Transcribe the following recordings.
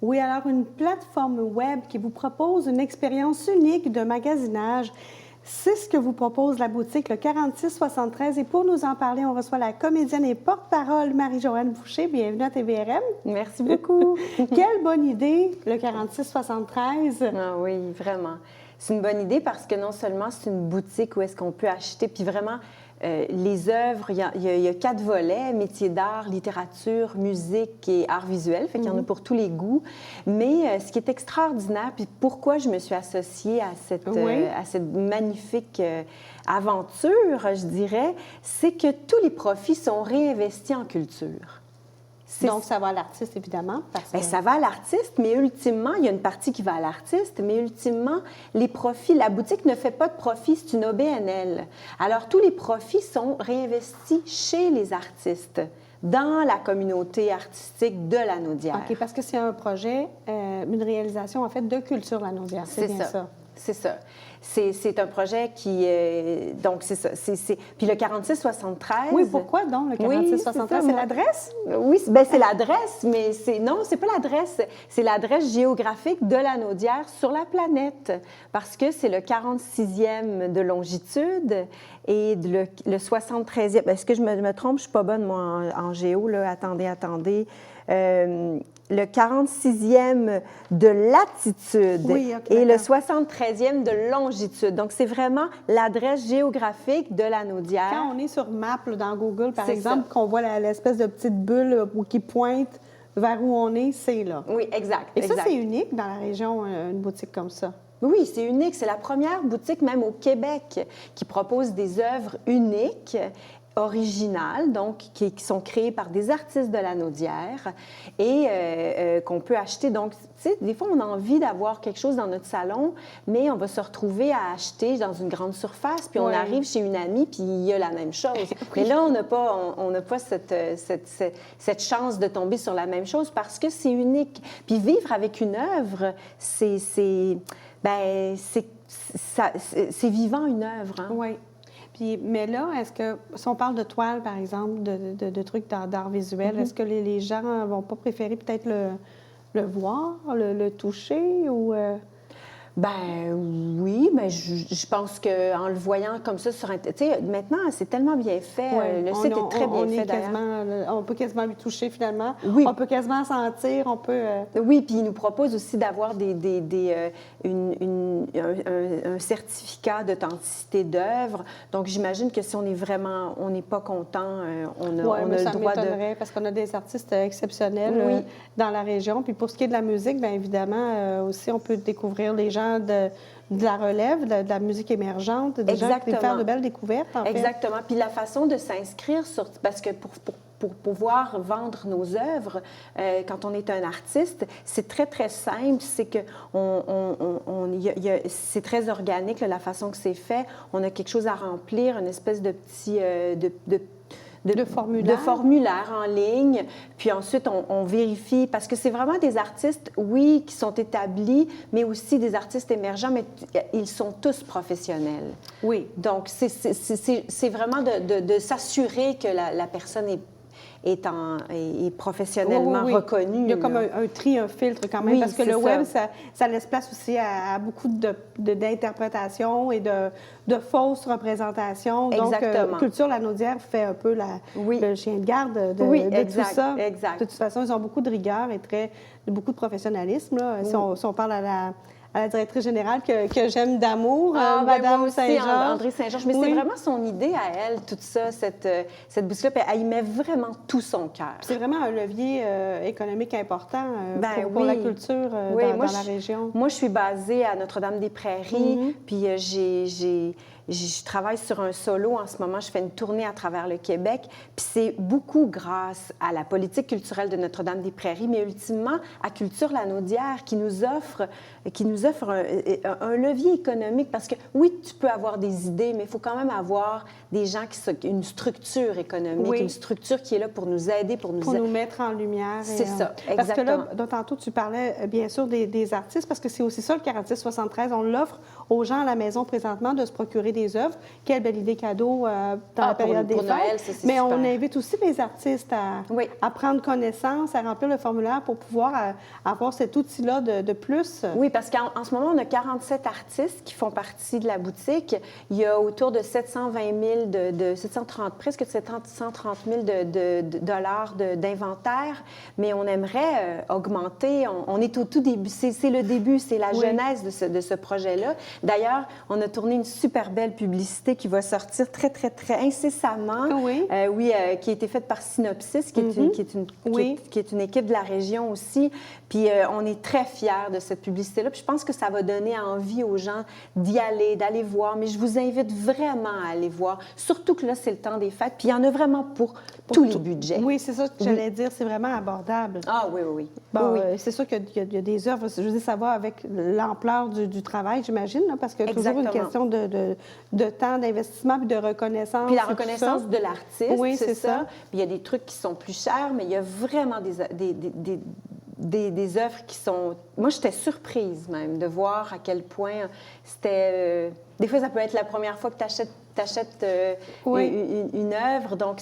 Oui, alors une plateforme web qui vous propose une expérience unique de magasinage. C'est ce que vous propose la boutique, le 4673. Et pour nous en parler, on reçoit la comédienne et porte-parole Marie-Joanne Boucher. Bienvenue à TVRM. Merci beaucoup. Quelle bonne idée, le 4673. Ah oui, vraiment. C'est une bonne idée parce que non seulement c'est une boutique où est-ce qu'on peut acheter, puis vraiment, les œuvres, il y a 4 volets, métiers d'art, littérature, musique et art visuel, fait qu'il y en a pour tous les goûts. Mais ce qui est extraordinaire, puis pourquoi je me suis associée à cette magnifique aventure, je dirais, c'est que tous les profits sont réinvestis en culture. Donc, ça va à l'artiste, évidemment. Bien, ça va à l'artiste, mais ultimement, il y a une partie qui va à l'artiste, mais ultimement, les profits, la boutique ne fait pas de profit, c'est une OBNL. Alors, tous les profits sont réinvestis chez les artistes, dans la communauté artistique de Lanaudière. OK, parce que c'est un projet, une réalisation, en fait, de Culture Lanaudière. C'est bien ça. C'est ça. C'est un projet qui... donc, c'est ça. Puis le 4673... Oui, pourquoi donc le 4673? C'est l'adresse? Oui, bien, c'est l'adresse, mais non, c'est pas l'adresse. C'est l'adresse géographique de Lanaudière sur la planète, parce que c'est le 46e de longitude et le 73e... Est-ce que je me trompe? Je suis pas bonne, moi, en géo, là. Attendez. Le 46e de latitude et le 73e de longitude. Donc, c'est vraiment l'adresse géographique de Lanaudière. Quand on est sur Map, là, dans Google, par exemple, qu'on voit l'espèce de petite bulle qui pointe vers où on est, c'est là. Oui, exact. Et ça, c'est unique dans la région, une boutique comme ça. Oui, c'est unique. C'est la première boutique, même au Québec, qui propose des œuvres uniques, originales, donc qui sont créées par des artistes de Lanaudière et qu'on peut acheter. Donc, tu sais, des fois, on a envie d'avoir quelque chose dans notre salon, mais on va se retrouver à acheter dans une grande surface, puis on arrive chez une amie, puis il y a la même chose. Mais là, on n'a pas cette chance de tomber sur la même chose parce que c'est unique. Puis vivre avec une œuvre, c'est vivant, une œuvre. Hein? Oui. Mais là, est-ce que, si on parle de toile, par exemple, de trucs d'art visuel, est-ce que les gens ne vont pas préférer peut-être le voir, le toucher ou... Ben oui, mais je pense qu'en le voyant comme ça sur Internet, tu sais, maintenant, c'est tellement bien fait. Le site est très bien fait, d'ailleurs. On peut quasiment lui toucher, finalement. Oui. On peut quasiment sentir, on peut... Oui, puis il nous propose aussi d'avoir un certificat d'authenticité d'œuvre. Donc, j'imagine que si on n'est pas content, on a le droit de... parce qu'on a des artistes exceptionnels dans la région. Puis pour ce qui est de la musique, bien évidemment, aussi, on peut découvrir les gens de la relève, de la musique émergente, des gens qui peuvent faire de belles découvertes, en fait. Exactement. Puis la façon de s'inscrire parce que pour pouvoir vendre nos œuvres, quand on est un artiste, c'est très, très simple. C'est que c'est très organique, là, la façon que c'est fait. On a quelque chose à remplir, une espèce de petit... de formulaire en ligne. Puis ensuite, on vérifie, parce que c'est vraiment des artistes, oui, qui sont établis, mais aussi des artistes émergents, mais ils sont tous professionnels. Oui. Donc, c'est vraiment de s'assurer que la personne est professionnellement reconnue. Il y a comme un tri, un filtre quand même, parce que le web, ça laisse place aussi à beaucoup d'interprétations et de fausses représentations. Exactement. Donc, Culture Lanaudière fait un peu le chien de garde de tout ça. Exact. De toute façon, ils ont beaucoup de rigueur et beaucoup de professionnalisme. Là. Si on parle à la directrice générale que j'aime d'amour, Madame Saint-Georges. André Saint-Georges. Mais c'est vraiment son idée à elle, tout ça, cette boutique-là. Elle y met vraiment tout son cœur. C'est vraiment un levier économique important pour la culture dans la région. Moi, je suis basée à Notre-Dame-des-Prairies, puis je travaille sur un solo en ce moment. Je fais une tournée à travers le Québec. Puis c'est beaucoup grâce à la politique culturelle de Notre-Dame-des-Prairies, mais ultimement à Culture Lanaudière qui nous offre un levier économique. Parce que oui, tu peux avoir des idées, mais il faut quand même avoir des gens une structure économique, une structure qui est là pour nous aider, pour nous mettre en lumière. C'est ça, exactement. Parce que là, tantôt, tu parlais bien sûr des artistes, parce que c'est aussi ça, le 4673, on l'offre aux gens à la maison présentement de se procurer des œuvres. Quelle belle idée cadeau dans la période des pour fêtes. Noël, ça, c'est Mais super. on invite aussi les artistes à prendre connaissance, à remplir le formulaire pour pouvoir avoir cet outil-là de plus. Oui, parce qu'en ce moment, on a 47 artistes qui font partie de la boutique. Il y a autour de 720 000, 730, presque 730 000 dollars d'inventaire, mais on aimerait augmenter. On est au tout début. C'est le début, c'est la genèse de ce projet-là. D'ailleurs, on a tourné une super belle publicité qui va sortir très, très, très incessamment. Qui a été faite par Synopsis, qui est une équipe de la région aussi. Puis on est très fiers de cette publicité-là. Puis je pense que ça va donner envie aux gens d'y aller, d'aller voir. Mais je vous invite vraiment à aller voir. Surtout que là, c'est le temps des fêtes. Puis il y en a vraiment pour tous les budgets. Oui, c'est ça que j'allais dire. C'est vraiment abordable. Ah oui, oui, oui. Bon, oui. C'est sûr qu'il y a des œuvres. Je veux dire, ça va avec l'ampleur du travail, j'imagine, parce qu'il y a toujours une question de temps, d'investissement puis de reconnaissance. Puis la reconnaissance de l'artiste, oui, c'est ça. Puis il y a des trucs qui sont plus chers, mais il y a vraiment des œuvres qui sont... Moi, j'étais surprise même de voir à quel point c'était... Des fois, ça peut être la première fois que tu achètes une œuvre, donc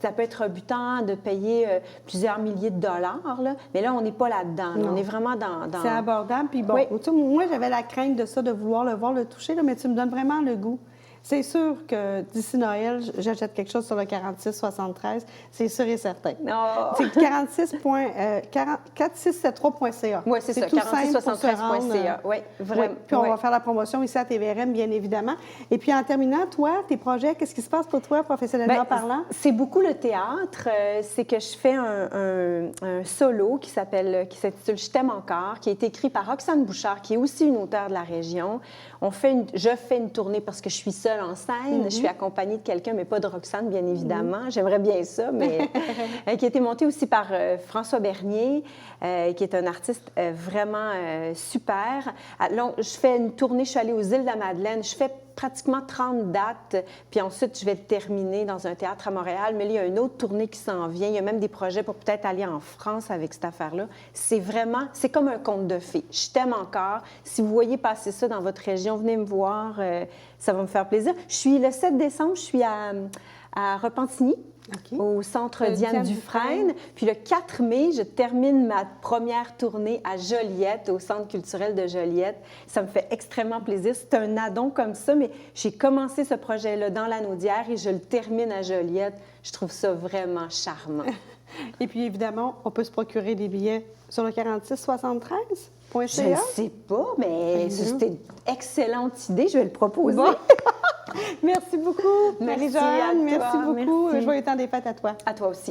ça peut être rebutant de payer plusieurs milliers de dollars, là. Mais là, on n'est pas là-dedans. On est vraiment dans... C'est abordable. Puis bon, moi, j'avais la crainte de ça, de vouloir le voir, le toucher, là, mais tu me donnes vraiment le goût. C'est sûr que d'ici Noël, j'achète quelque chose sur le 4673, c'est sûr et certain. Oh. C'est 4673.ca. Oui, c'est ça, 4673.ca. Oui, vraiment. Puis on va faire la promotion ici à TVRM, bien évidemment. Et puis en terminant, toi, tes projets, qu'est-ce qui se passe pour toi, professionnellement parlant? C'est beaucoup le théâtre. C'est que je fais un solo qui s'intitule « Je t'aime encore », qui a été écrit par Roxane Bouchard, qui est aussi une auteure de la région. Je fais une tournée parce que je suis seule en scène. Je suis accompagnée de quelqu'un, mais pas de Roxane, bien évidemment. J'aimerais bien ça, mais qui a été montée aussi par François Bernier, qui est un artiste vraiment super. Alors, je fais une tournée, je suis allée aux îles de la Madeleine. Je fais pratiquement 30 dates, puis ensuite, je vais le terminer dans un théâtre à Montréal. Mais là, il y a une autre tournée qui s'en vient. Il y a même des projets pour peut-être aller en France avec cette affaire-là. C'est comme un conte de fées. Je t'aime encore. Si vous voyez passer ça dans votre région, venez me voir. Ça va me faire plaisir. Le 7 décembre, je suis à Repentigny. Au centre Diane Dufresne. Puis le 4 mai, je termine ma première tournée à Joliette, au centre culturel de Joliette. Ça me fait extrêmement plaisir. C'est un addon comme ça, mais j'ai commencé ce projet-là dans la Naudière et je le termine à Joliette. Je trouve ça vraiment charmant. Et puis, évidemment, on peut se procurer des billets sur le 4673.ca. Je ne sais pas, mais c'était une excellente idée. Je vais le proposer. Bon. Merci beaucoup, Marie-Jeanne. Merci beaucoup. Merci. Joyeux temps des fêtes à toi. À toi aussi.